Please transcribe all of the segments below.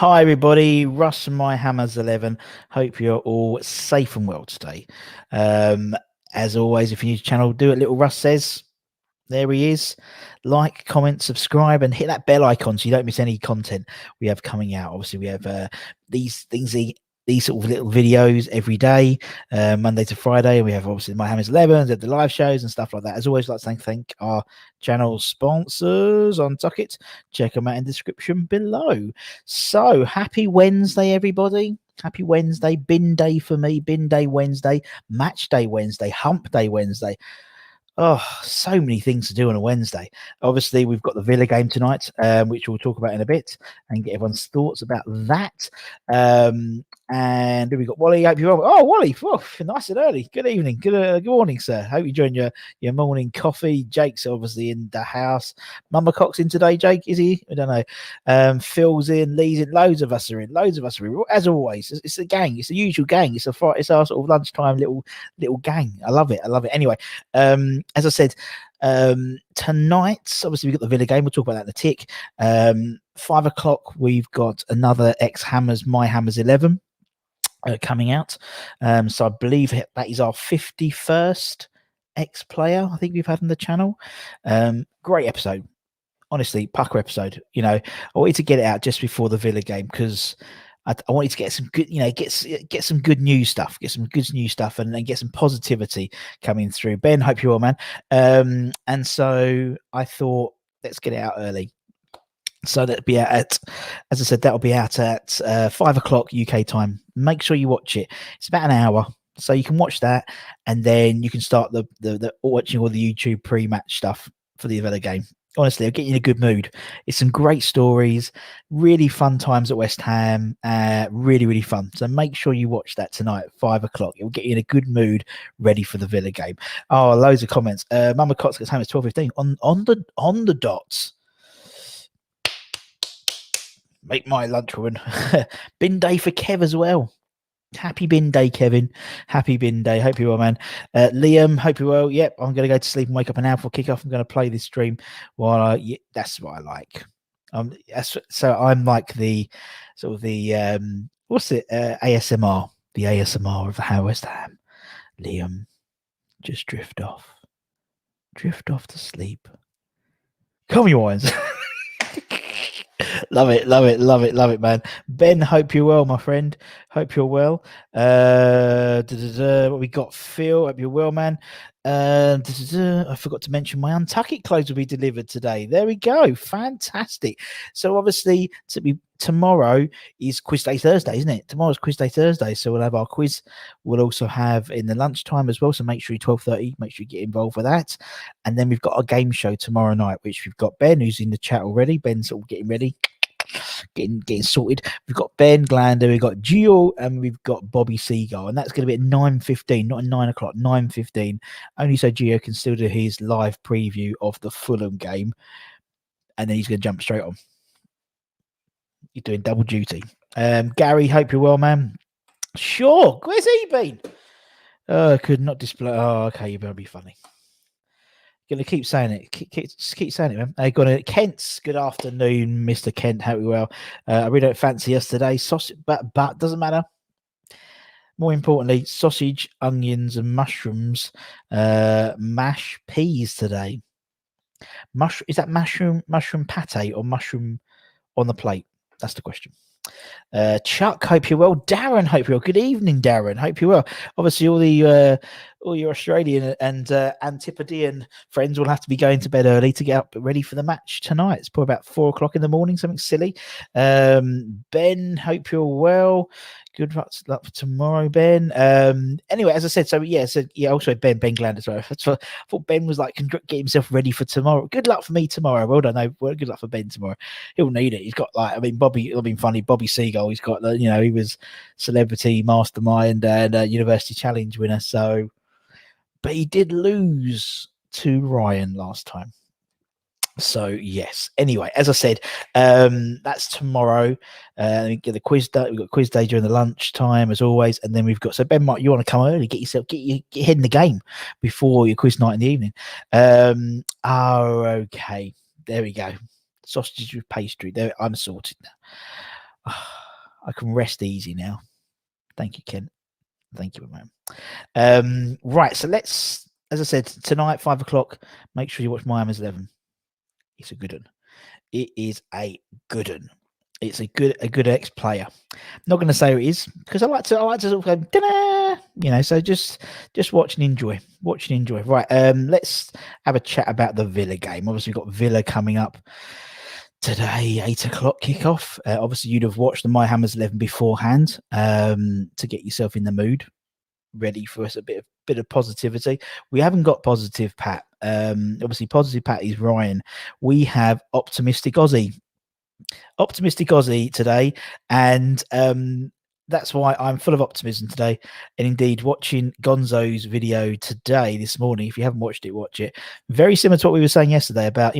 Hi everybody, Russ and My Hammers 11. Hope you're all safe and well today. As always, if you're new to the channel, do what little Russ says. There he is. Like, comment, subscribe, and hit that bell icon so you don't miss any content we have coming out. Obviously, we have these sort of little videos every day, Monday to Friday. We have obviously My Hammers 11, the live shows and stuff like that. As always, I'd like to thank our channel sponsors on Tuckit. Check them out in the description below. So, happy Wednesday, everybody. Happy Wednesday. Bin day for me. Bin day Wednesday. Match day Wednesday. Hump day Wednesday. Oh, so many things to do on a Wednesday. Obviously, we've got the Villa game tonight, which we'll talk about in a bit and get everyone's thoughts about that. And we've got Wally. Hope you're well. Oh, Wally, nice and early. Good evening. Good morning, sir. Hope you enjoying your morning coffee. Jake's obviously in the house. Mama Cox in today, Jake, is he? I don't know. Phil's in, Lee's in. Loads of us are in. As always, it's a gang. It's the usual gang. It's our sort of lunchtime little gang. I love it. Anyway, as I said, tonight, obviously, we've got the Villa game. We'll talk about that in a tick. 5 o'clock, we've got another X Hammers, My Hammers 11 coming out. So I believe that is our 51st X player, I think we've had on the channel. Great episode. Honestly, pucker episode. You know, I wanted to get it out just before the Villa game because I wanted to get some good, get some good news stuff, and get some positivity coming through. Ben, hope you're well, man. And so I thought, let's get it out early. So that'll be out at, as I said, that'll be out at 5 o'clock UK time. Make sure you watch it. It's about an hour, so you can watch that, and then you can start the watching all the YouTube pre-match stuff for the Villa game. Honestly, I'll get you in a good mood. It's some great stories, really fun times at West Ham, really fun. So make sure you watch that tonight at 5 o'clock. It will get you in a good mood, ready for the Villa game. Oh, loads of comments. Mama Cox gets home at 12:15 on the dots. Make my lunch, woman. Bin day for Kev as well. Happy bin day, Kevin. Happy bin day. Hope you're well, man. Liam, hope you're well. Yep, I'm going to go to sleep and wake up an hour before kickoff. I'm going to play this stream while that's what I like. So I'm like the sort of the what's it? ASMR. The ASMR of the West Ham. Liam, just drift off to sleep. Come your wines. Love it, man. Ben, hope you're well, my friend. Hope you're well. What we got? Phil, hope you're well, man. I forgot to mention my Untuckit clothes will be delivered today. There we go. Fantastic. So obviously tomorrow is Quiz Day Thursday, isn't it? Tomorrow's Quiz Day Thursday, so we'll have our quiz. We'll also have in the lunchtime as well, so make sure you 12:30, make sure you get involved with that. And then we've got a game show tomorrow night, which we've got Ben, who's in the chat already. Ben's all getting ready, getting sorted. We've got Ben Glander, we've got Gio, and we've got Bobby Seagull, and that's going to be at 9:15, not at 9 o'clock, 9:15, only so Gio can still do his live preview of the Fulham game, and then he's going to jump straight on. You're doing double duty. Gary, hope you're well, man. Sure, where's he been? Could not display. Oh, okay, you better be funny. Gonna keep saying it. Keep saying it, man. Got it. Kent's. Good afternoon, Mr. Kent. Hope you well. I really don't fancy yesterday. Sausage, but doesn't matter. More importantly, sausage, onions, and mushrooms. Mash peas today. Is that mushroom pate or mushroom on the plate? That's the question. Chuck, hope you're well. Darren, hope you're well. Good evening, Darren. Hope you're well. Obviously, all your Australian and Antipodean friends will have to be going to bed early to get up ready for the match tonight. It's probably about 4 o'clock in the morning, something silly. Ben, hope you're well. Good luck for tomorrow, Ben. Anyway, as I said, also Ben Gland as well. I thought Ben was like, can get himself ready for tomorrow. Good luck for me tomorrow. Well done. Good luck for Ben tomorrow. He'll need it. He's got Bobby Seagull. He's got, he was celebrity mastermind and University Challenge winner. So, but he did lose to Ryan last time. So yes. Anyway, as I said, that's tomorrow. We get the quiz day. We've got quiz day during the lunchtime as always, and then we've got. So Ben, Mike, you want to come early? Get your head in the game before your quiz night in the evening. Okay. There we go. Sausages with pastry. There, I'm sorted now. I can rest easy now. Thank you, Ken. Thank you, man. Right, so let's, as I said, tonight, 5 o'clock, make sure you watch Miami's 11. It's a good one. It is a good one. It's a good ex-player. Not going to say who it is because I like to sort of go, da-da! You know. So just watch and enjoy. Watch and enjoy. Right. Let's have a chat about the Villa game. Obviously, we've got Villa coming up today, 8 o'clock kickoff. Obviously, you'd have watched the My Hammers 11 beforehand to get yourself in the mood, ready for us a bit of positivity. We haven't got positive Pat. Obviously, positive Pat is Ryan. We have optimistic Aussie today, and that's why I'm full of optimism today. And indeed, watching Gonzo's video this morning, if you haven't watched it, watch it. Very similar to what we were saying yesterday about,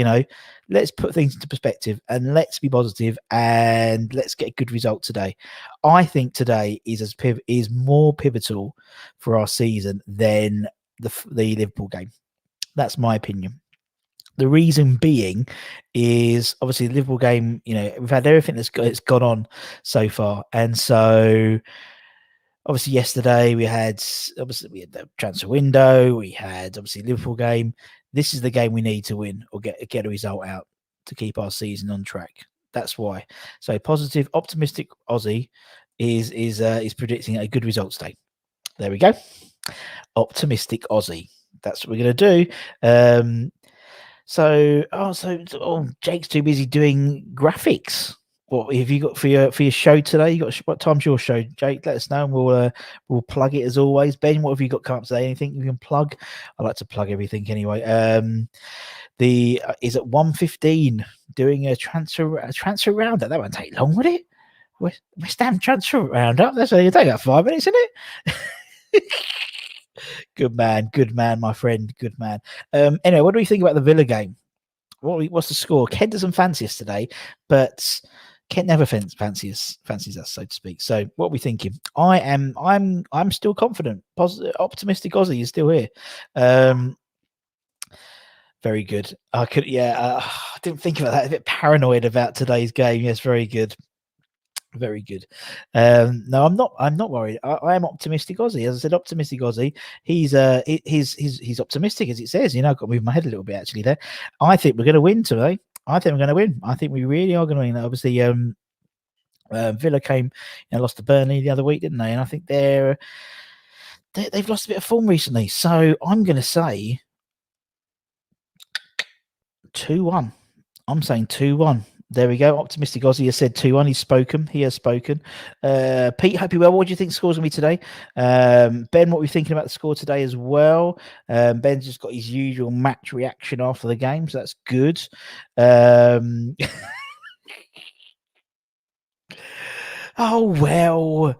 let's put things into perspective and let's be positive and let's get a good result today. I think today is more pivotal for our season than the Liverpool game. That's my opinion. The reason being is obviously the Liverpool game, we've had everything that's gone on so far. And so obviously yesterday we had the transfer window, we had obviously Liverpool game. This is the game we need to win or get a result out to keep our season on track. That's why. So positive, optimistic Aussie is predicting a good result today. There we go. Optimistic Aussie. That's what we're going to do. So Jake's too busy doing graphics. What have you got for your show today? What time's your show, Jake? Let us know, and we'll plug it as always. Ben, what have you got coming up today? Anything you can plug? I like to plug everything anyway. Is at 1:15 doing a transfer roundup. That won't take long, would it? West Ham transfer roundup. That's only take about 5 minutes, isn't it? Good man, my friend. Good man. Anyway, what do we think about the Villa game? What's the score? Kent doesn't fancy us today, but Kent never fancies us, so to speak. So what are we thinking? I'm still confident. Optimistic Aussie is still here. Very good. I didn't think about that. A bit paranoid about today's game. Yes, very good. Very good. No, I'm not worried. I am optimistic Aussie. As I said, optimistic Aussie. He's optimistic, as it says. I've got to move my head a little bit actually there. I think we're going to win today. I think we really are going to win. Obviously, Villa came and lost to Burnley the other week, didn't they? And I think they've lost a bit of form recently. So I'm going to say 2-1. I'm saying 2-1. There we go. Optimistic Aussie has said 2-1. He has spoken. Pete, hope you well. What do you think the score's going to be today? Ben, what are we thinking about the score today as well? Ben's just got his usual match reaction after the game, so that's good. Oh, well.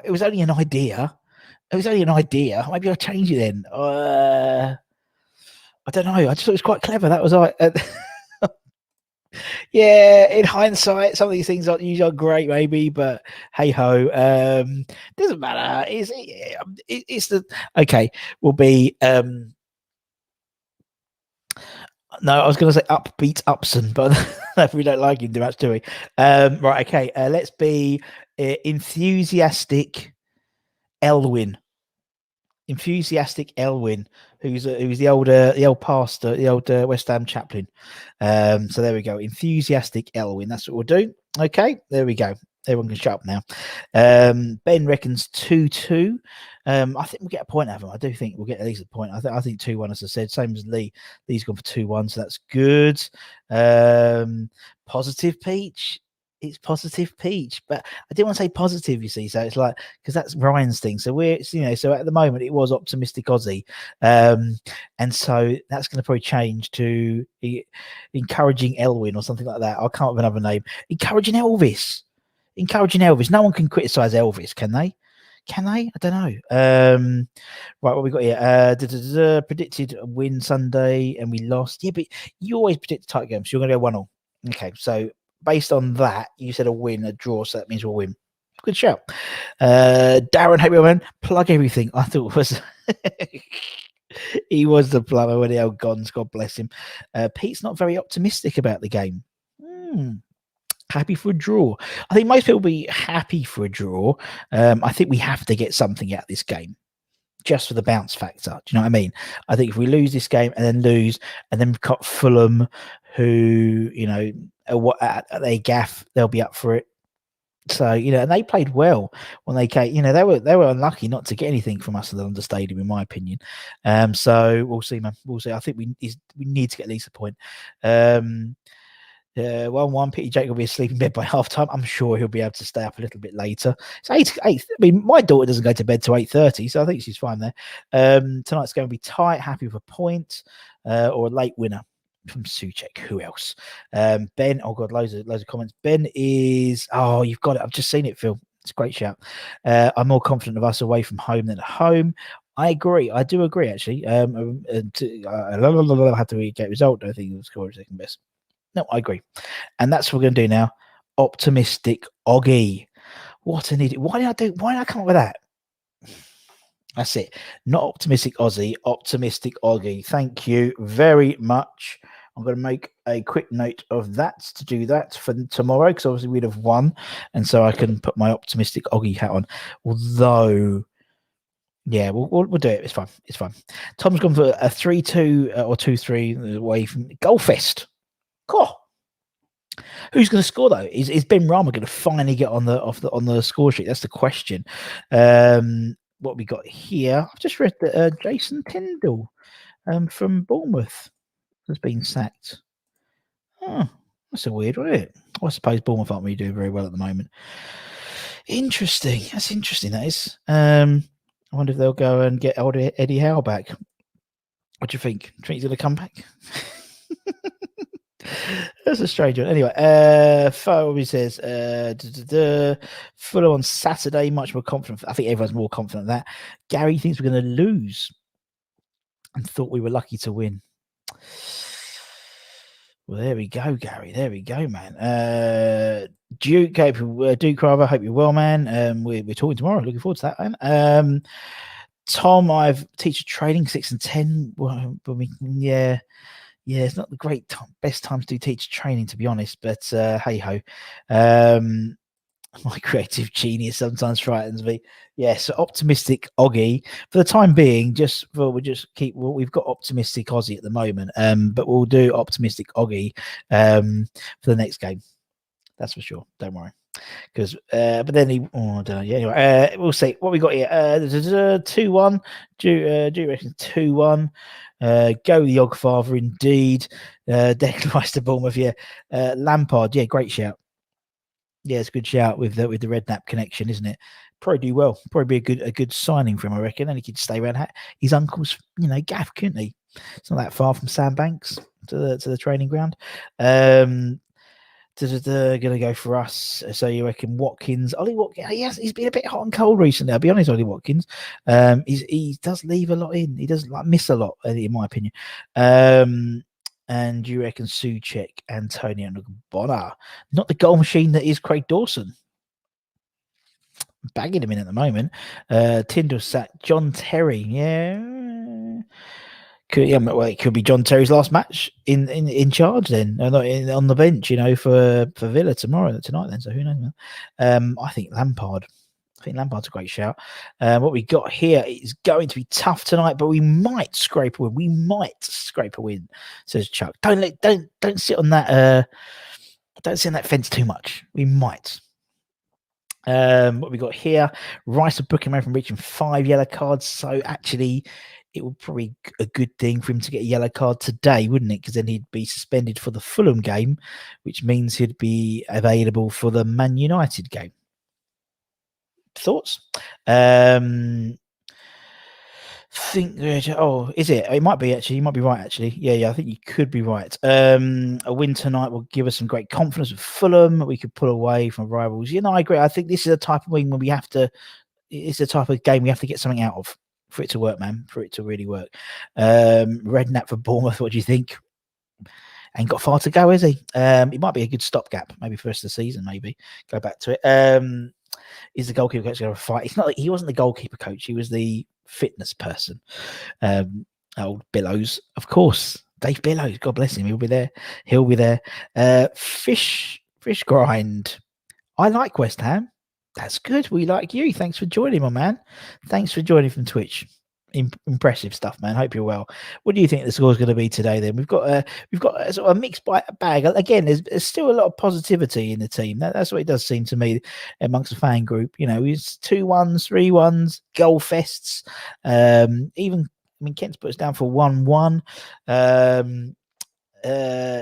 It was only an idea. Maybe I'll change it then. I don't know. I just thought it was quite clever. That was like... Yeah, in hindsight, some of these things aren't usually great, maybe, but hey ho, doesn't matter. It's the okay. Will be no, I was going to say upbeat Upson, but we don't like him too much, do we? Right, okay. Let's be enthusiastic Elwyn. Enthusiastic Elwyn, who's the old pastor, the old West Ham chaplain. So there we go. Enthusiastic Elwyn. That's what we'll do. Okay, there we go. Everyone can shut up now. Ben reckons 2-2. I think we'll get a point out of him. I do think we'll get at least a point. I think 2-1, as I said, same as Lee. Lee's gone for 2-1, so that's good. Positive Peach. It's positive Peach, but I didn't want to say positive, you see. So it's like, because that's Ryan's thing. So so at the moment it was optimistic Aussie. And so that's going to probably change to encouraging Elwyn or something like that. I'll come up with another name. Encouraging Elvis. No one can criticize Elvis, can they? I don't know. Right, what we got here? Predicted win Sunday and we lost. Yeah, but you always predict a tight game, so you're going to go 1-1. Okay, so based on that, you said a win, a draw, so that means we'll win. Good shout. Darren, hey man, plug everything. I thought it was he was the plumber when the old Gons, God bless him. Pete's not very optimistic about the game. Happy for a draw. I think most people will be happy for a draw. I think we have to get something out of this game just for the bounce factor. Do you know what I mean? I think if we lose this game and then lose, and then we've got Fulham, who, you know, at their gaff, they'll be up for it. So, you know, and they played well when they came. You know, they were unlucky not to get anything from us at the London Stadium, in my opinion. So we'll see, man. We'll see. I think we need to get at least a point. 1-1. Pity Jake will be asleep in bed by half time. I'm sure he'll be able to stay up a little bit later. It's 8. I mean, my daughter doesn't go to bed till 8:30, so I think she's fine there. Tonight's going to be tight. Happy with a point or a late winner from Souček. Who else? Ben. Oh god, loads of comments. Ben is. Oh, you've got it. I've just seen it, Phil. It's a great shout. I'm more confident of us away from home than at home. I agree. I do agree, actually. I have to get result. I think the score is second best. No, I agree. And that's what we're going to do now. Optimistic Oggy. What an idiot. Why did I come up with that? That's it. Not Optimistic Aussie, Optimistic Oggy. Thank you very much. I'm going to make a quick note of that to do that for tomorrow, because obviously we'd have won. And so I can put my Optimistic Oggy hat on. Although, yeah, we'll do it. It's fine. It's fine. Tom's gone for a 3-2 or 2-3 away from Goalfest. Cool. Who's going to score though? Is Ben Rama going to finally get on the score sheet? That's the question. What we got here? I've just read that Jason Tyndall from Bournemouth has been sacked. Oh, that's a weird one, isn't it? I suppose Bournemouth aren't really doing very well at the moment. Interesting. That's interesting. That is. I wonder if they'll go and get old Eddie Howe back. What do you think? Do you think he's going to come back? That's a strange one. Anyway, Foe says Fulham on Saturday, much more confident. I think everyone's more confident of that. Gary thinks we're going to lose and thought we were lucky to win. Well, there we go, Gary. There we go, man. Duke rather, hope you're well, man. We're talking tomorrow. Looking forward to that, man. Tom, I've teacher training 6 and 10. Well, yeah, it's not the best time to do teacher training, to be honest, but hey ho. My creative genius sometimes frightens me. Yeah, so Optimistic Oggy for the time being. We've got Optimistic Aussie at the moment, but we'll do Optimistic Oggy for the next game. That's for sure. Don't worry. Because, but then I don't know. Yeah, anyway, we'll see what we got here. 2-1. Do you reckon 2-1? Go the Ogfather indeed. Declan Rice to Bournemouth. Yeah, Lampard. Yeah, great shout. Yeah, it's a good shout with the Redknapp connection, isn't it? Probably do well. Probably be a good signing for him, I reckon. And he could stay around his uncle's, gaff, couldn't he? It's not that far from Sandbanks to the training ground. Going to go for us. So you reckon Watkins? Ollie Watkins. He's been a bit hot and cold recently. I'll be honest, Ollie Watkins. He does leave a lot in. He does miss a lot, in my opinion. And you reckon Souček, Antonio, and Bonner? Not the goal machine that is Craig Dawson. Bagging him in at the moment. Tyndall sacked John Terry. Yeah. It could be John Terry's last match in charge then, not on the bench, for Villa tonight then. So who knows, man? I think Lampard. I think Lampard's a great shout. What we got here is going to be tough tonight, but we might scrape a win. Says Chuck. Don't sit on that. Don't sit on that fence too much. We might. What we got here? Rice will book him out from reaching 5 yellow cards. So actually, it would probably be a good thing for him to get a yellow card today, wouldn't it? Because then he'd be suspended for the Fulham game, which means he'd be available for the Man United game. Thoughts? Is it? It might be actually. You might be right. Actually, yeah. I think you could be right. A win tonight will give us some great confidence with Fulham. We could pull away from rivals. I agree. I think this is a type of win when we have to. It's a type of game we have to get something out of for it to work, man. For it to really work. Redknapp for Bournemouth. What do you think? Ain't got far to go, is he? It might be a good stopgap, maybe for the rest of the season. Maybe go back to it. Is the goalkeeper coach going to fight? It's not. He wasn't the goalkeeper coach. He was the fitness person. Old Billows, of course. Dave Billows, God bless him. He'll be there. Fish Fish grind. I like West Ham. That's good. We like you. Thanks for joining, my man. Thanks for joining from Twitch. Impressive stuff, man. Hope you're well. What do you think the score is going to be today? Then we've got a sort of a mixed bag. Again, there's still a lot of positivity in the team. That's what it does seem to me amongst the fan group. You know, it's 2-1s, 3-1s, goal fests. Kent's put us down for 1-1.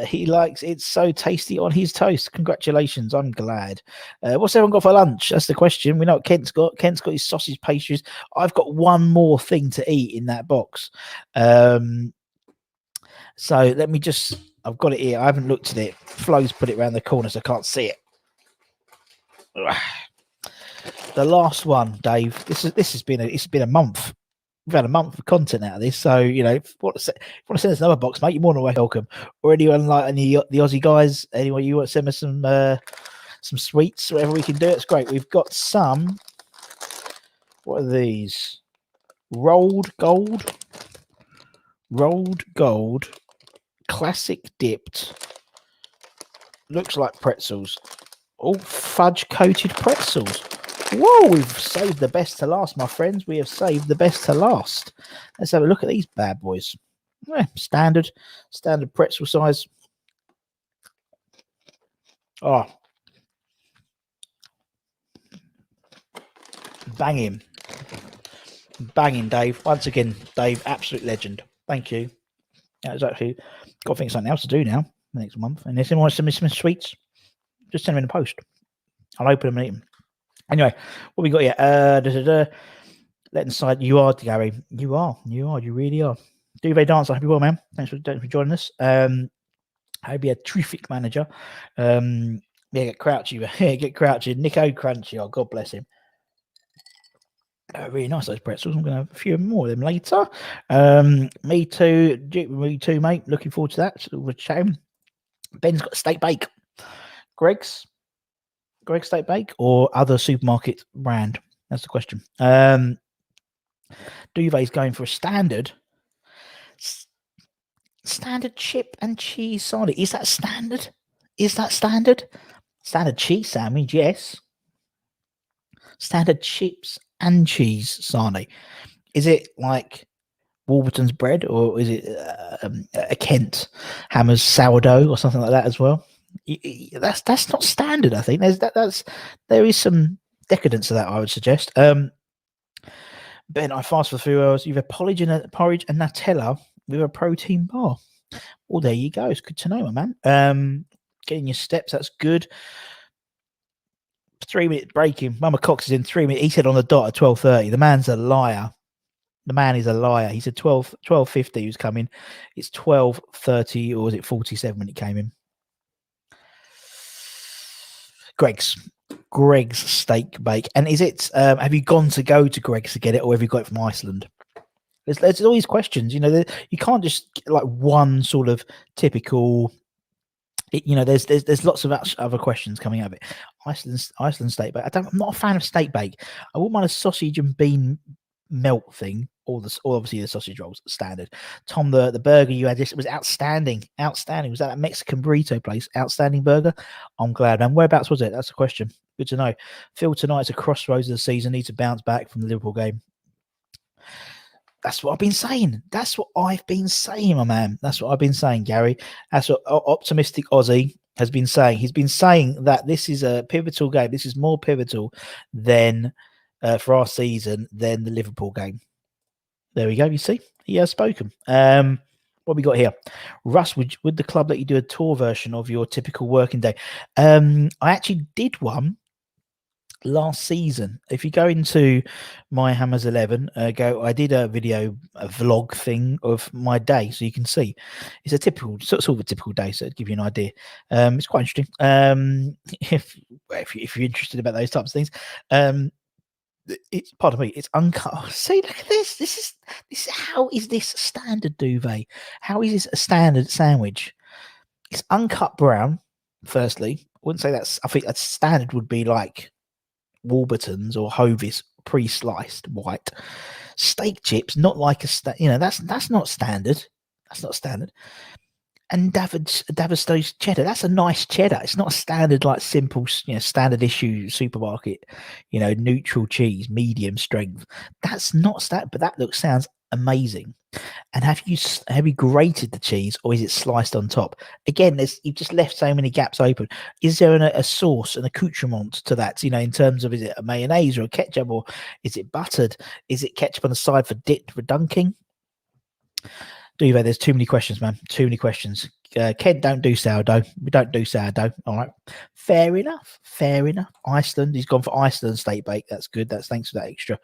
He likes it's so tasty on his toast. Congratulations, I'm glad. What's everyone got for lunch? That's the question. We know what Kent's got. Kent's got his sausage pastries. I've got one more thing to eat in that box. So let me just, I've got it here. I haven't looked at it. Flo's put it around the corner so I can't see it. The last one, Dave. It's been a month. We've had a month of content out of this, so you know, if you want to send us another box, mate, you're more than welcome. Or anyone like the Aussie guys, anyone you want to send us some sweets, whatever we can do, it's great. We've got some. What are these? Rolled gold, classic dipped. Looks like pretzels. All fudge coated pretzels. Whoa, we've saved the best to last, my friends. We have saved the best to last. Let's have a look at these bad boys. Yeah, standard pretzel size. Oh, banging, Dave. Once again, Dave, absolute legend. Thank you. That's actually got to think of something else to do now next month. And if anyone wants to send me some sweets, just send them in the post. I'll open them and eat them. Anyway, what we got here? Let inside. You are, Gary. You are. You really are. Duvet Dancer. I hope you're well, man. Thanks for joining us. I hope you're a terrific manager. Get Crouchy. Get Crouchy. Nico Crunchy. Oh, God bless him. Really nice, those pretzels. I'm going to have a few more of them later. Me too, mate. Looking forward to that. So we're chatting. Ben's got a steak bake. Greg's steak bake or other supermarket brand? That's the question. Duvet's going for a standard chip and cheese sandwich. Is that standard? Standard cheese sandwich, yes. Standard chips and cheese sandwich. Is it like Warburton's bread, or is it a Kent Hammer's sourdough or something like that as well? That's not standard. I think there is some decadence to that, I would suggest. Ben, I fast for 3 hours. You've a porridge and Nutella with a protein bar. Well, there you go. It's good to know, my man. Getting your steps, that's good. 3-minute breaking. Mama Cox is in 3 minutes. He said on the dot at 12:30. The man's a liar. The man is a liar. He said 12:50 he was coming. It's 12:30, or was it 47 when it came in? Greg's steak bake. And is it? Have you go to Greg's to get it, or have you got it from Iceland? There's all these questions. You know, you can't just get like one sort of typical. There's lots of other questions coming out of it. Iceland steak bake. I'm not a fan of steak bake. I wouldn't mind a sausage and bean melt thing, or obviously the sausage rolls standard. Tom, the burger you had, this was outstanding. Was that Mexican burrito place? Outstanding burger. I'm glad. And whereabouts was it? That's the question. Good to know. Phil, tonight's a crossroads of the season. Needs to bounce back from the Liverpool game. That's what I've been saying. My man. That's what I've been saying, Gary. That's what optimistic Aussie has been saying. He's been saying that this is a pivotal game. This is more pivotal than for our season than the Liverpool game. There we go. You see, he has spoken. What we got here? Russ, would the club let you do a tour version of your typical working day? I actually did one last season. If you go into my Hammers 11, I did a vlog thing of my day, so you can see it's a typical sort of a typical day, so it'll give you an idea. It's quite interesting. If you're interested about those types of things. It's pardon me, it's uncut. Oh, see, look at this. This is how is this standard duvet? How is this a standard sandwich? It's uncut brown. Firstly, I wouldn't say that's. I think that standard would be like Warburton's or Hovis pre-sliced white steak chips. Not like that's not standard. That's not standard. And Davisto's cheddar, that's a nice cheddar. It's not a standard, like simple, standard issue supermarket, neutral cheese, medium strength. That's not that, but that sounds amazing. And have you grated the cheese, or is it sliced on top? Again, you've just left so many gaps open. Is there a sauce, an accoutrement to that? In terms of, is it a mayonnaise or a ketchup, or is it buttered? Is it ketchup on the side for dunking? Duvet, there's too many questions, man. Too many questions. Kent, don't do sourdough. We don't do sourdough. All right. Fair enough. Fair enough. Iceland. He's gone for Iceland steak bake. That's good. Thanks for that extra.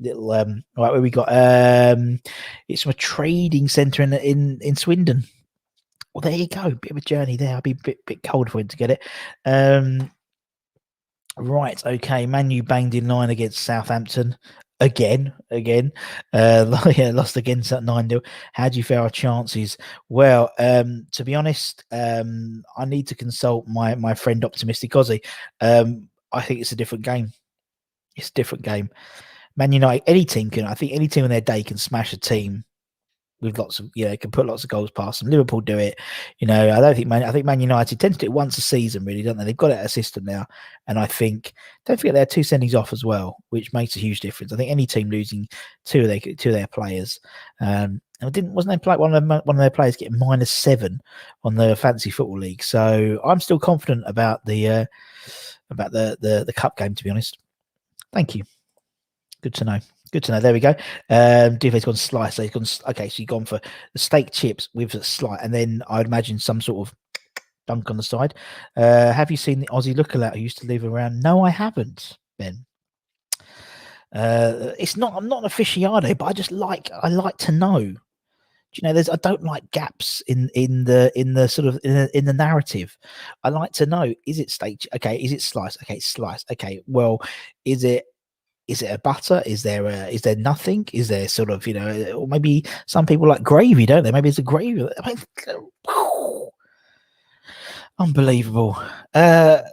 Little all right, where we got it's from a trading centre in Swindon. Well, there you go. Bit of a journey there. I'll be a bit cold for him to get it. Right, okay. Man U banged in 9 against Southampton. Again. Lost against that 9-0. How do you feel our chances? Well, to be honest, I need to consult my friend Optimistic Ozzy. I think it's a different game. It's a different game. Man United, I think any team on their day can smash a team with lots of, can put lots of goals past them. Liverpool do it. I think Man United tend to do it once a season, really, don't they? They've got it a system now. And I think, don't forget, they had 2 sendings off as well, which makes a huge difference. I think any team losing two of their players, and wasn't there one of their players getting -7 on the Fantasy Football League? So I'm still confident about the cup game, to be honest. Thank you. Good to know. There we go. Duvet's gone slice. So he's gone. Okay, so you've gone for the steak chips with a slice, and then I'd imagine some sort of dunk on the side. Have you seen the Aussie lookalike who used to live around? No, I haven't, Ben. It's not. I'm not an aficionado, but I like to know. I don't like gaps in the sort of in the narrative. I like to know, is it steak? Okay, is it slice? Okay, slice. Okay, well, is it a butter? Is there nothing? Is there sort of, or maybe some people like gravy, don't they? Maybe it's a gravy. I mean, unbelievable. Diet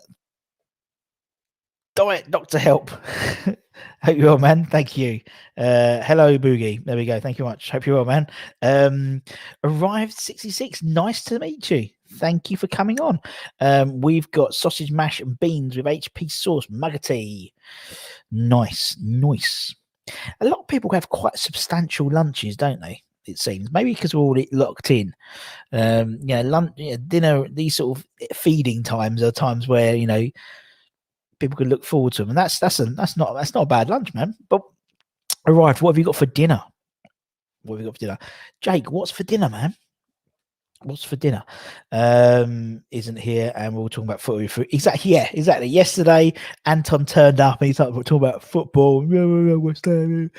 Doctor Help. Hope you're well, man. Thank you. Hello, Boogie. There we go. Thank you much. Hope you're well, man. Arrived 66. Nice to meet you. Thank you for coming on. We've got sausage mash and beans with HP sauce, muggety. Nice. A lot of people have quite substantial lunches, don't they? It seems, maybe because we're all locked in. Lunch, dinner, these sort of feeding times are times where people can look forward to them, and that's not a bad lunch, man. But arrived. What have you got for dinner? Jake? What's for dinner, man? What's for dinner? Isn't here, and we're talking about football. Exactly. Yeah, exactly. Yesterday, Anton turned up and he's talking about football. What's that?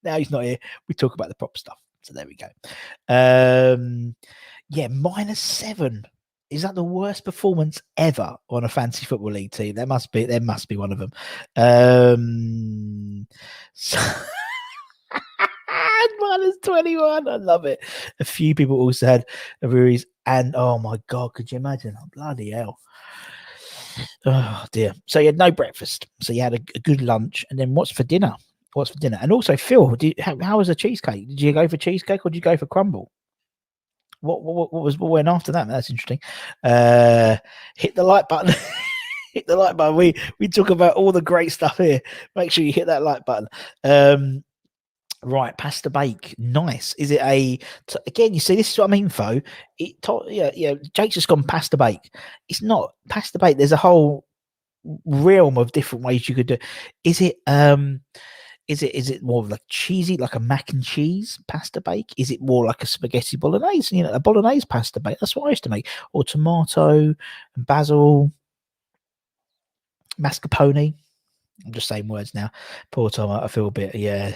Now he's not here. We talk about the prop stuff. So there we go. Yeah, -7. Is that the worst performance ever on a fantasy football league team? There must be one of them. So -21. I love it. A few people also had a Ruiz, and oh my god, could you imagine? Oh, bloody hell. Oh dear. So you had no breakfast. So you had a good lunch, and then what's for dinner? And also, Phil, how was the cheesecake? Did you go for cheesecake or did you go for crumble? What went after that? That's interesting. Hit the like button. Hit the like button. We talk about all the great stuff here. Make sure you hit that like button. Right, pasta bake, nice. Is it again? You see, this is what I mean, Fo. Jake's just gone pasta bake. It's not pasta bake. There's a whole realm of different ways you could do. Is it Is it more of like cheesy, like a mac and cheese pasta bake? Is it more like a spaghetti bolognese? A bolognese pasta bake. That's what I used to make. Or tomato, basil, mascarpone. I'm just saying words now. Poor Tom, I feel a bit, yeah.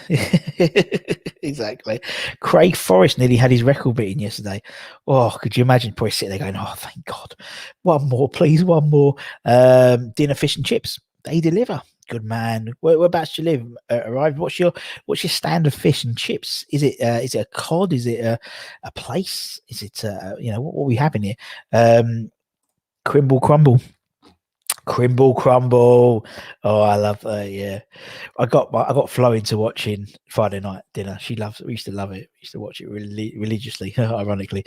Exactly. Craig Forrest nearly had his record beaten yesterday. Oh, could you imagine? Probably sitting there going, oh, thank God. One more, please, one more. Dinner, fish and chips. They deliver. Good man. Whereabouts do you live? Arrived. What's your standard fish and chips? Is it a cod? Is it a place? Is it what are we having here? Crumble. Crimble Crumble. Oh, I love that. Yeah, I got Flo into watching Friday night dinner. We used to love it. We used to watch it religiously, ironically.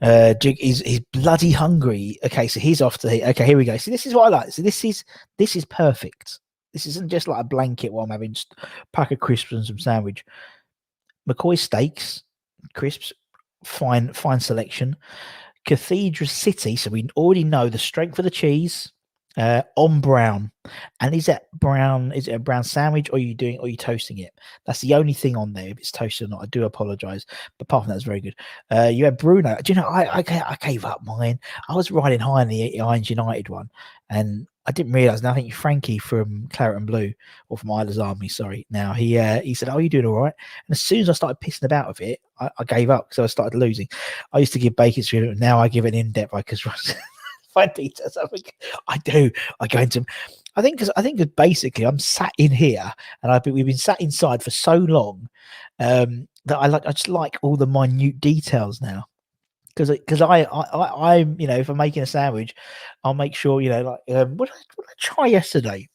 He's bloody hungry. Okay, so he's off to. Okay, here we go. So this is what I like. So this is perfect. This isn't just like a blanket while I'm having a pack of crisps and some sandwich. McCoy steaks, crisps, fine selection. Cathedral City, so we already know the strength of the cheese on brown. And is it a brown sandwich, or are you toasting it? That's the only thing on there. If it's toasted or not, I do apologize, but apart from that, it's very good. You had Bruno. Do you know, I gave up mine. I was riding high in the Irons United one, and I didn't realize. And I think Frankie from Claret and Blue, or from Isla's Army, sorry. Now he said, "Oh, you doing all right?" And as soon as I started pissing about with it, I gave up because I started losing. I used to give bacon to him. Now I give it in depth because find details. I do. I go into. I think because basically I'm sat in here and we've been sat inside for so long that I just like all the minute details now. Because I'm if I'm making a sandwich, I'll make sure what did I try yesterday?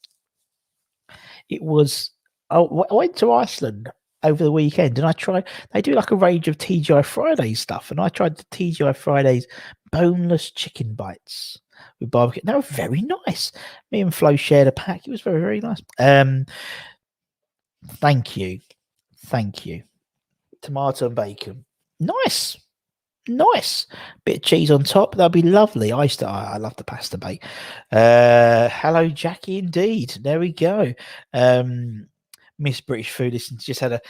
It was I went to Iceland over the weekend and they do like a range of TGI Fridays stuff, and I tried the TGI Fridays boneless chicken bites with barbecue. They were very nice. Me and Flo shared a pack. It was very, very nice. Thank you. Tomato and bacon. Nice. Bit of cheese on top. That'd be lovely. I love the pasta bake. Hello, Jackie. Indeed. There we go. Miss British Food. Listen, just had a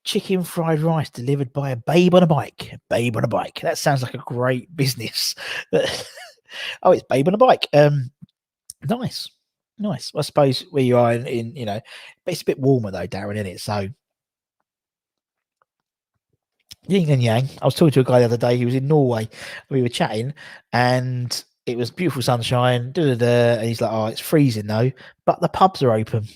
chicken fried rice delivered by a babe on a bike. That sounds like a great business. Oh, it's babe on a bike. Nice. I suppose where you are in it's a bit warmer though, Darren, isn't it? So yin and yang. I was talking to a guy the other day. He was in Norway. We were chatting, and it was beautiful sunshine. And he's like, "Oh, it's freezing though, but the pubs are open."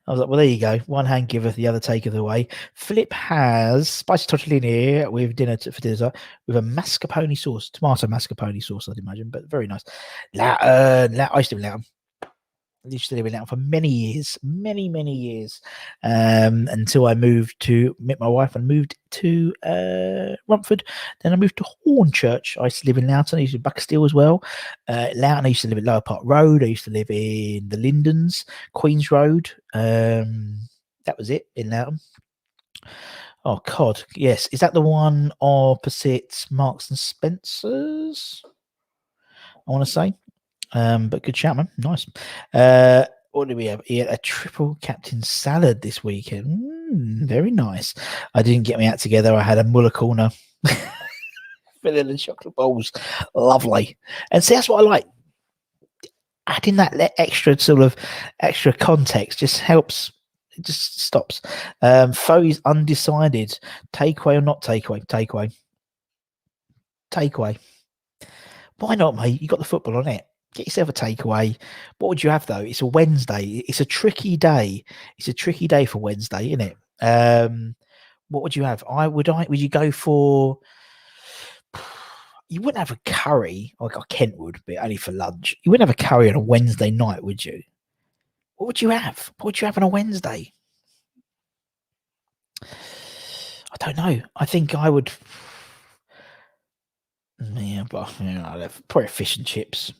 I was like, "Well, there you go. One hand giveth, the other taketh away." Philip has spicy tortellini with for dinner with a mascarpone sauce, tomato mascarpone sauce, I'd imagine, but very nice. I used to live in Loughton for many years, many until I met my wife and moved to Romford. Then I moved to Hornchurch. I used to live in Loughton. I used to Bucksteel as well. Loughton, I used to live at Lower Park Road. I used to live in the Lindens, Queens Road. That was it in Loughton. Oh, God, yes. Is that the one opposite Marks and Spencer's? I want to say. But good shout, man. Nice. What did we have? He had a triple captain salad this weekend. Very nice. I didn't get me out together. I had a Muller corner. Vanilla chocolate balls. Lovely. And see, that's what I like. Adding that extra context just helps. It just stops. Foe's undecided. Takeaway or not takeaway? Takeaway. Why not, mate? You got the football on it. Get yourself a takeaway. What would you have though? It's a Wednesday. It's a tricky day. It's a tricky day for Wednesday, isn't it? What would you have? Would you go for? You wouldn't have a curry like Kent would, but only for lunch. You wouldn't have a curry on a Wednesday night, would you? What would you have? What would you have on a Wednesday? I don't know. I think I would. Yeah, but I'd have probably fish and chips.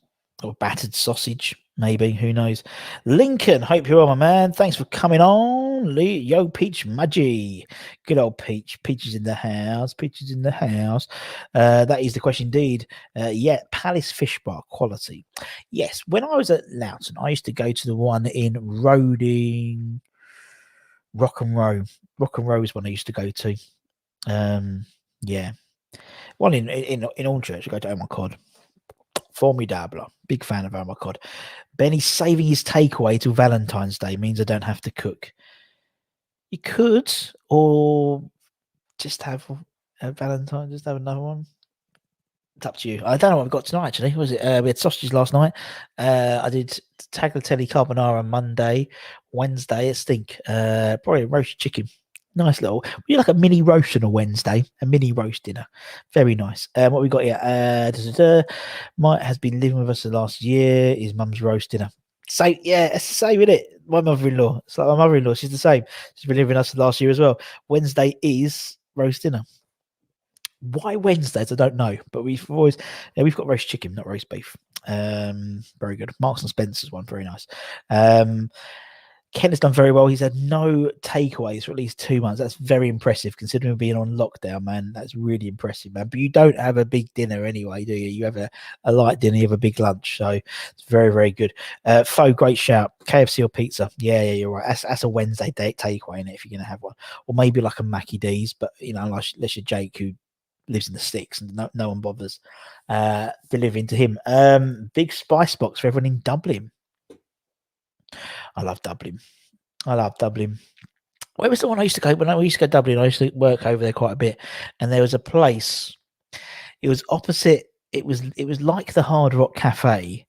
Or battered sausage, maybe. Who knows? Lincoln, hope you're well, my man. Thanks for coming on. Yo, Peach Mudgy. Good old Peach. Peach is in the house. That is the question indeed. Yeah, Palace Fish Bar, quality. Yes, when I was at Loughton, I used to go to the one in Roding. Rock and Row. Rock and Row is one I used to go to. Yeah. One in Hornchurch, I go to Oh My God. Formidable. Big fan of Oh My God. Benny saving his takeaway till Valentine's Day means I don't have to cook. You could, or just have a Valentine, just have another one. It's up to you. I don't know what I've got tonight, actually. What was it? We had sausages last night. I did tagliatelle carbonara on Monday. Wednesday, it stink. Probably roast chicken. Nice little, we like a mini roast on a Wednesday, a mini roast dinner. Very nice. What we got here? Mike has been living with us the last year. His mum's roast dinner. So yeah, it's the same, isn't it? My mother-in-law. It's like my mother-in-law. She's the same. She's been living with us the last year as well. Wednesday is roast dinner. Why Wednesdays? I don't know, but we've got roast chicken, not roast beef. Very good. Marks and Spencer's one, very nice. Ken has done very well. He's had no takeaways for at least 2 months. That's very impressive considering being on lockdown, man. That's really impressive, man. But you don't have a big dinner anyway, do you? You have a light dinner, you have a big lunch. So it's very, very good. Fo, great shout. KFC or pizza. Yeah, you're right. That's a Wednesday takeaway in it if you're going to have one. Or maybe like a Mackie D's, but, unless you're Jake, who lives in the sticks and no one bothers delivering to him. Big spice box for everyone in Dublin. I love Dublin. Where was the one I used to go? When I used to go to Dublin, I used to work over there quite a bit, and there was a place. It was opposite. It was like the Hard Rock Cafe.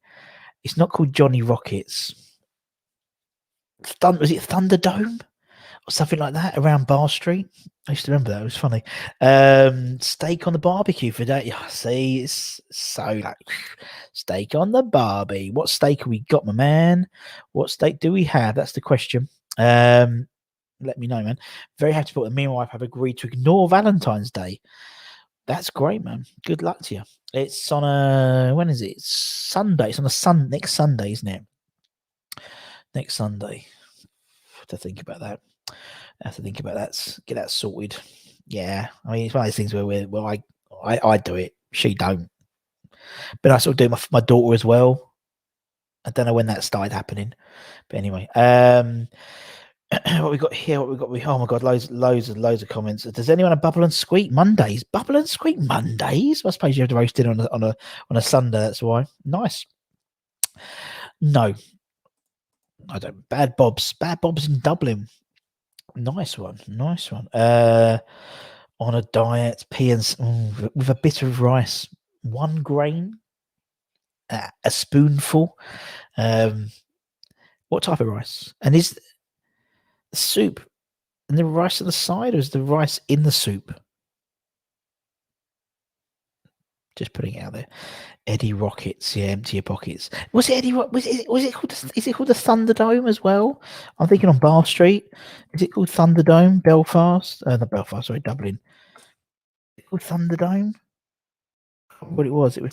It's not called Johnny Rockets. Was it Thunderdome or something like that around Bar Street? I used to remember that. It was funny. Steak on the barbecue for that. Yeah, see, it's so like steak on the barbie. What steak have we got, my man? What steak do we have? That's the question. Let me know, man. Very happy to put me and my wife have agreed to ignore Valentine's Day. That's great, man. Good luck to you. It's on when is it? It's Sunday. It's on next Sunday, isn't it? Next Sunday. To think about that. I have to think about that. Get that sorted. Yeah, I mean, it's one of those things where I do it. She don't. But I sort of do my daughter as well. I don't know when that started happening, but anyway. What we got here? Oh my god, loads of comments. Does anyone have Bubble and Squeak Mondays? Bubble and Squeak Mondays? I suppose you have to roast it on a Sunday. That's why. Nice. No, I don't. Bad Bob's in Dublin. Nice one. On a diet, with a bit of rice, 1 grain, a spoonful. What type of rice? And is the soup and the rice on the side, or is the rice in the soup? Just putting it out there. Eddie Rockets, yeah, empty your pockets. Was it Eddie? Was it called? Is it called the Thunderdome as well? I'm thinking on Bar Street. Is it called Thunderdome? Belfast? Not Belfast. Sorry, Dublin. Is it called Thunderdome? What it was? It was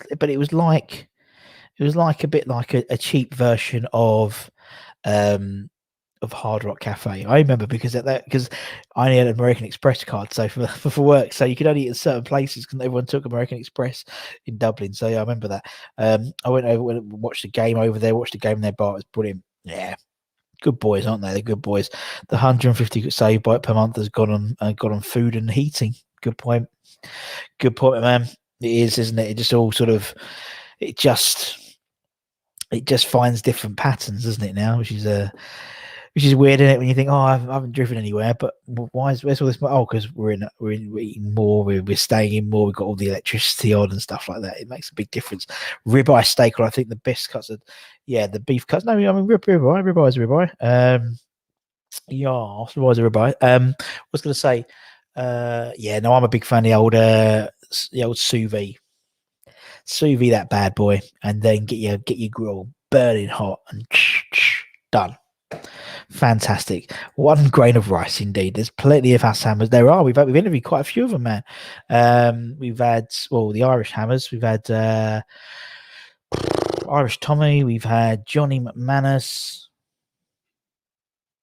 like a bit like a cheap version of Hard Rock Cafe. I remember because I only had an American Express card, so for work, so you could only eat at certain places because everyone took American Express in Dublin. So yeah, I remember that. I went over and watched the game over there. Watched the game in their bar. It was brilliant. Yeah, good boys, aren't they? They're good boys. The 150 saved by per month has gone on food and heating. Good point, man. It is, isn't it? It just all sort of it just finds different patterns, doesn't it? Now, which is weird, isn't it? When you think, I haven't driven anywhere, but where's all this? Oh, because we're eating more, we're staying in more, we've got all the electricity on and stuff like that. It makes a big difference. Ribeye steak, I think the best cuts are, the beef cuts. No, I mean ribeye is a ribeye. Ribeye is a ribeye. I was going to say, no, I'm a big fan of the old sous vide. Sous vide that bad boy, and then get your grill burning hot and done. Fantastic. 1 grain of rice, indeed. There's plenty of house hammers. We've interviewed quite a few of them, man. We've had the Irish hammers. We've had Irish Tommy. We've had Johnny McManus.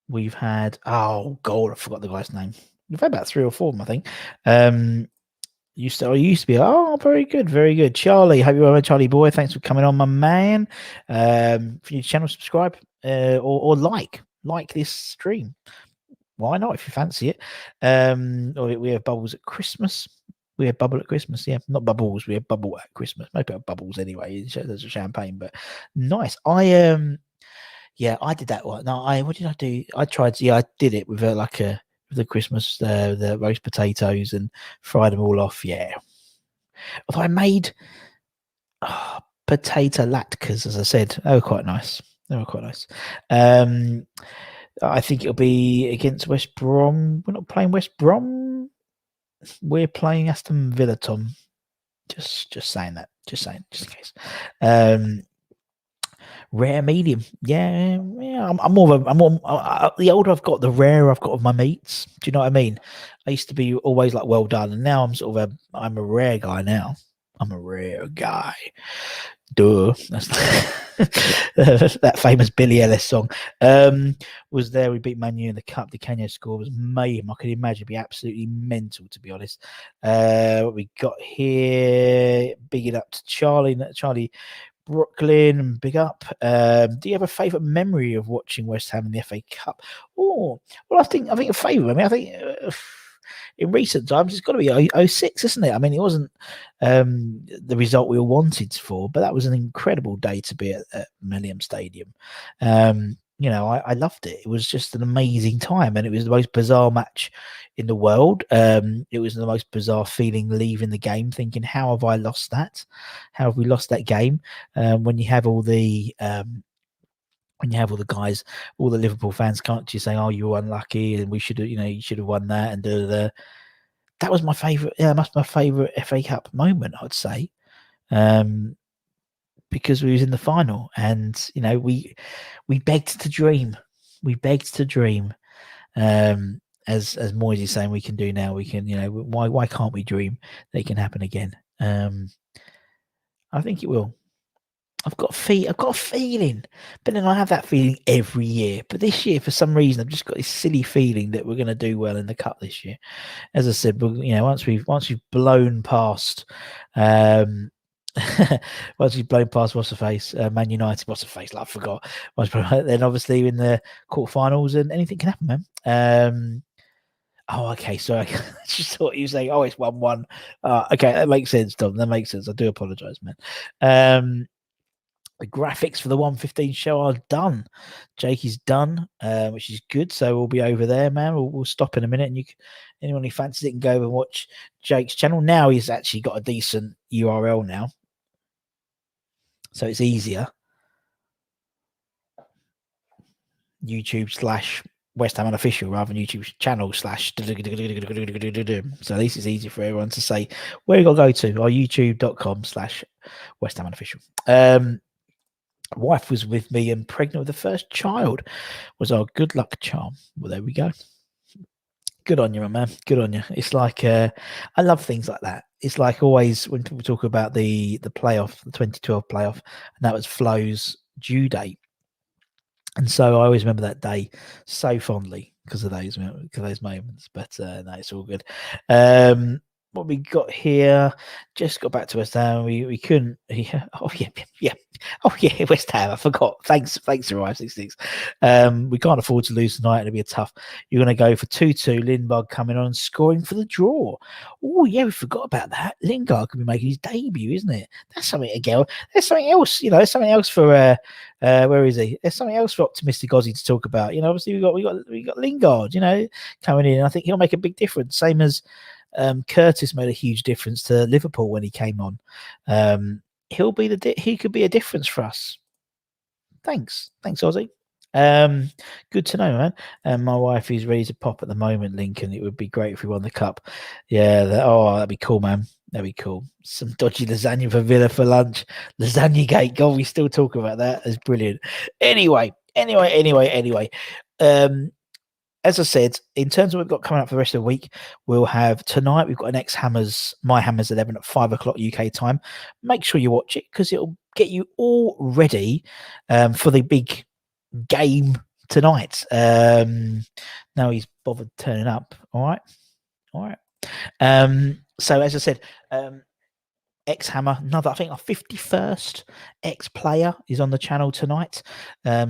We've had I forgot the guy's name. We've had about 3 or 4 of them, I think. Used to be very good. Charlie, hope you're well, Charlie boy. Thanks for coming on, my man. If you channel, subscribe or like this stream. Why not if you fancy it? We have bubbles at Christmas. We have bubble at Christmas, yeah. Not bubbles, we have bubble at Christmas. Maybe bubbles anyway. There's a champagne, but nice. I did that one. No, what did I do? I did it with the Christmas, the roast potatoes and fried them all off. Yeah. Although I made potato latkes, as I said. They were quite nice. I think it'll be against West Brom. We're not playing West Brom. We're playing Aston Villa, Tom. Just saying that. Just saying, just in case. Rare medium. Yeah. I'm more of a, the older I've got, the rarer I've got of my meats. Do you know what I mean? I used to be always like well done, and now I'm sort of I'm a rare guy now. I'm a rare guy. Duh. That's that famous Billy Ellis song. Was there. We beat Man U in the cup. The Kenya score was mayhem. I could imagine it'd be absolutely mental, to be honest. What we got here, big it up to Charlie Brooklyn, big up. Do you have a favourite memory of watching West Ham in the FA Cup? Oh, well, I think a favourite. I mean, I think in recent times it's got to be 06, isn't it? I mean, it wasn't the result we all wanted for, but that was an incredible day to be at Millennium Stadium. I loved it. It was just an amazing time, and it was the most bizarre match in the world. It was the most bizarre feeling leaving the game, thinking, how have I lost that? How have we lost that game? When you have all the guys, all the Liverpool fans come to you saying, "Oh, you were unlucky, and we should have, you should have won that," and that was my favourite. Yeah, that's my favourite FA Cup moment, I'd say, because we was in the final, and we begged to dream. We begged to dream. As Moyes is saying, we can do now. We can, why can't we dream that it can happen again? I think it will. I've got a feeling, but then I have that feeling every year. But this year, for some reason, I've just got this silly feeling that we're going to do well in the cup this year. As I said, once we've blown past, once we've blown past what's the face, Man United, what's the face? I forgot. Then obviously in the quarterfinals, and anything can happen, man. Oh, okay. So I just thought you were saying, "Oh, it's 1-1." Okay, that makes sense, Tom. That makes sense. I do apologise, man. The graphics for the 1:15 show are done. Jake is done, which is good. So we'll be over there, man. We'll stop in a minute, and anyone who fancies it can go and watch Jake's channel. Now he's actually got a decent URL now, so it's easier. YouTube/ West Ham Unofficial rather than YouTube channel / so at least it's easy for everyone to say where you got to go to, or youtube.com/ West Ham Unofficial. Wife was with me and pregnant with the first child was our good luck charm. Well, there we go. Good on you, my man. Good on you. It's like I love things like that. It's like always when people talk about the playoff, the 2012 playoff, and that was Flo's due date. And so I always remember that day so fondly because of those moments. But no, it's all good. What we got here, just got back to West Ham. We couldn't. Yeah. Oh yeah, West Ham. I forgot. Thanks, Arrive 66. We can't afford to lose tonight. It'll be a tough. You're going to go for 2-2. Lingard coming on and scoring for the draw. Oh yeah, we forgot about that. Lingard could be making his debut, isn't it? That's something again. There's something else. There's something else for. Where is he? There's something else for optimistic Aussie to talk about. Obviously we got Lingard. Coming in. I think he'll make a big difference. Same as. Curtis made a huge difference to Liverpool when he came on. He could be a difference for us. Thanks, Aussie. Good to know, man. My wife is ready to pop at the moment, Lincoln. It would be great if we won the cup. Yeah, that'd be cool, man. That'd be cool. Some dodgy lasagna for Villa for lunch. Lasagna gate. God, we still talk about that. It's brilliant. Anyway. As I said, in terms of what we've got coming up for the rest of the week, we'll have tonight, we've got an My Hammers 11 at 5 o'clock UK time. Make sure you watch it because it'll get you all ready for the big game tonight. Now he's bothered turning up. All right. So as I said, X-Hammer, I think our 51st X-Player is on the channel tonight.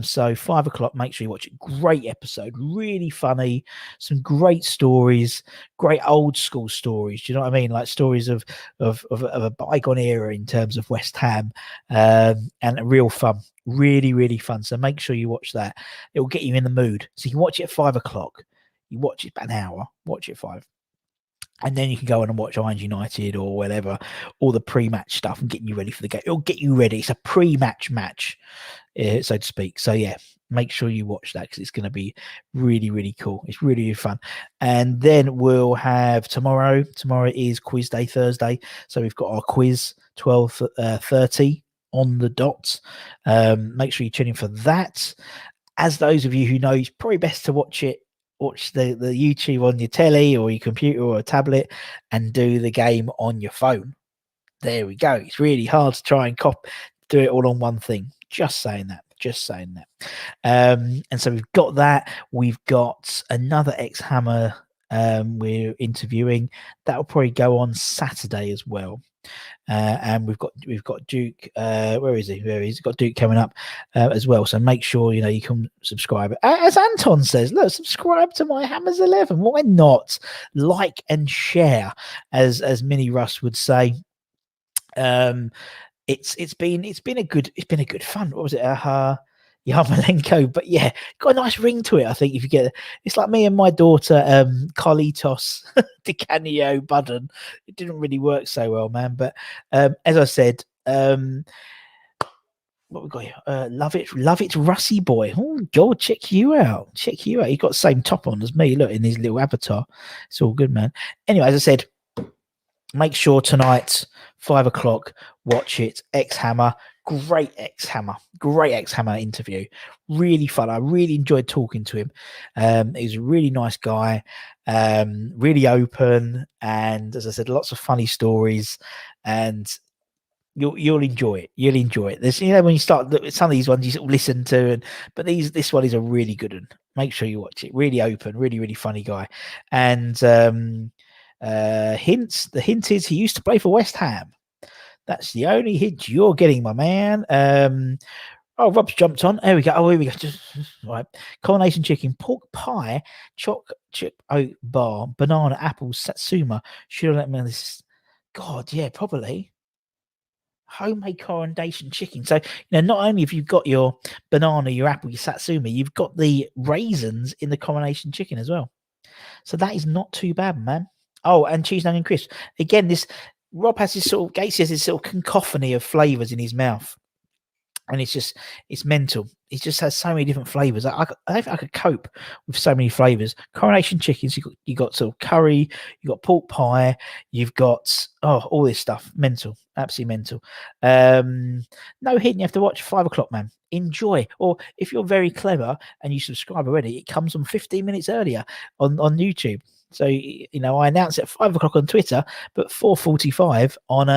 So 5 o'clock, make sure you watch it. Great episode, really funny, some great stories, great old school stories. Do you know what I mean? Like stories of a bygone era in terms of West Ham, and real fun, really, really fun. So make sure you watch that. It will get you in the mood. So you can watch it at 5 o'clock. You watch it about an hour, watch it at 5. And then you can go on and watch Irons United or whatever, all the pre-match stuff and getting you ready for the game. It'll get you ready. It's a pre-match match, so to speak. So, yeah, make sure you watch that because it's going to be really, really cool. It's really, really fun. And then we'll have tomorrow. Tomorrow is quiz day, Thursday. So we've got our quiz 12:30 on the dot. Make sure you tune in for that. As those of you who know, it's probably best to watch the YouTube on your telly or your computer or a tablet and do the game on your phone. There we go. It's really hard to try and do it all on one thing. Just saying that. And so we've got that. We've got another ex-Hammer we're interviewing. That'll probably go on Saturday as well. And we've got Duke. Where is he? He's got Duke coming up as well. So make sure you can subscribe. As Anton says, look, subscribe to my Hammers 11. Why not? Like and share, as Mini Russ would say. It's been a good fun. What was it? Yarmolenko, but yeah, got a nice ring to it. I think if you get it's like me and my daughter, Carlitos Di Canio Budden. It didn't really work so well, man. But as I said, what we got here? Love it, Rusty boy. Oh God, check you out. He got the same top on as me. Look in his little avatar. It's all good, man. Anyway, as I said, make sure tonight, 5 o'clock, watch it. Ex-Hammer, great ex-Hammer interview. Really fun. I really enjoyed talking to him. He's a really nice guy, really open, and as I said, lots of funny stories. And you'll enjoy it. There's when you start some of these ones you sort of listen to, but this one is a really good one. Make sure you watch it. Really open, really, really funny guy. And the hint is he used to play for West Ham. That's the only hint you're getting, my man. Rob's jumped on. There we go. Here we go. Just right. Coronation chicken, pork pie, choc chip oat bar, banana, apples, satsuma. Should I let me know this? God, yeah, probably. Homemade coronation chicken. So, not only have you got your banana, your apple, your satsuma, you've got the raisins in the coronation chicken as well. So that is not too bad, man. Oh, and cheese and onion crisp. Again, Rob has this Gates has this sort of cacophony of flavors in his mouth. And it's mental. It just has so many different flavors. I don't think I could cope with so many flavors. Coronation chickens, you got sort of curry, you got pork pie, you've got all this stuff. Mental, absolutely mental. No hidden. You have to watch 5 o'clock, man. Enjoy. Or if you're very clever and you subscribe already, it comes on 15 minutes earlier on YouTube. So I announce it at 5 o'clock on Twitter, but 4:45 on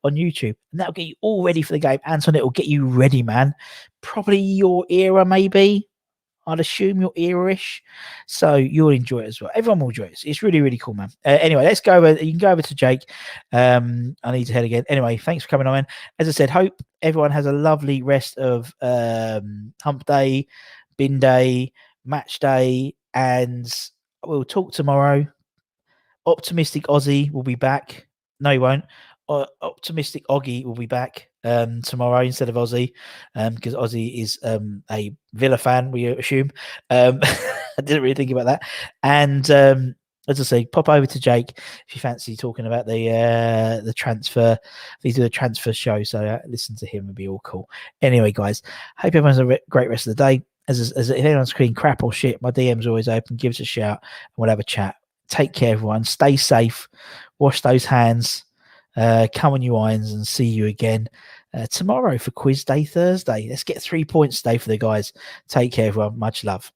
YouTube, and that'll get you all ready for the game. Anton, it'll get you ready, man. Probably your era, maybe. I'd assume your era-ish. So you'll enjoy it as well. Everyone will enjoy it. It's really, really cool, man. Anyway, let's go over. You can go over to Jake. I need to head again. Anyway, thanks for coming on, man. As I said, hope everyone has a lovely rest of Hump Day, Bin Day, Match Day, and we'll talk tomorrow. Optimistic Aussie will be back. No, he won't. Optimistic Oggy will be back tomorrow instead of Aussie, because Aussie is a Villa fan, we assume. I didn't really think about that. And as I say, pop over to Jake if you fancy talking about the transfer. These do the transfer show, so listen to him. It'd be all cool. Anyway, guys, hope everyone has a great rest of the day. As if anyone's screaming crap or shit, my DM's always open. Give us a shout and we'll have a chat. Take care, everyone. Stay safe. Wash those hands. Come on your irons, and see you again tomorrow for Quiz Day Thursday. Let's get 3 points today for the guys. Take care, everyone. Much love.